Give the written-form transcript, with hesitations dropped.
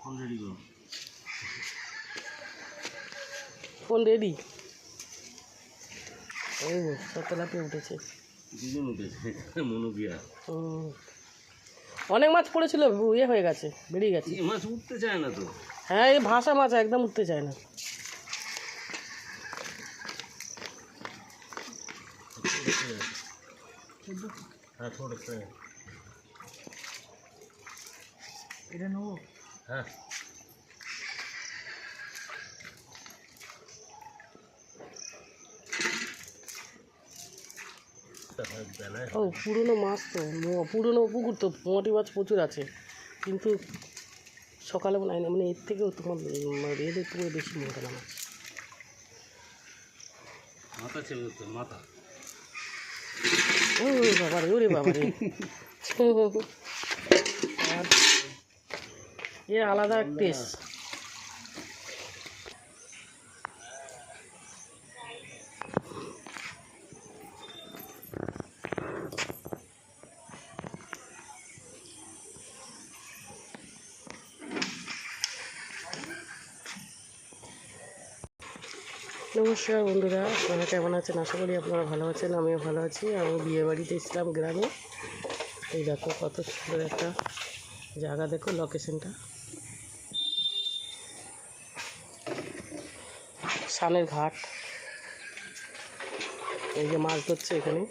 Phone ready করো। Phone ready. এই সব তেলাপিয়া উঠেছে। দুজন উঠেছে মনোবিয়া। অনেক মাছ পড়েছিল, ইয়ে হয়ে গেছে, বেরিয়ে গেছে। এই মাছ উঠতে চায় না তো। হ্যাঁ, এই ভাষা মাছ একদম উঠতে চায় না। হ্যাঁ ছোট এটা নেবো। হ্যাঁ ও পুরনো মাছ তো, পুরনো পুকুর তো, মোটি মাছ প্রচুর আছে, কিন্তু সকালে মনে হয় না, মানে এর থেকেও তোমার এদের পুকুরে বেশি মোটা মাছ। মাথা ছেড়ে দিতে মাথা। ওরে বাবারে, ওরে বাবারে। আর এ আলাদা এক টেস্ট। নমস্কার বন্ধুরা, আপনারা কেমন আছেন? আশা করি আপনারা ভালো আছেন, আমিও ভালো আছি। আমি বিয়েবাড়িতে এসেছিলাম গ্রামে। এই দেখো কত সুন্দর একটা জায়গা, দেখো লোকেশনটা, সানের ঘাট। এই যে মাছ ধরছে এখানে।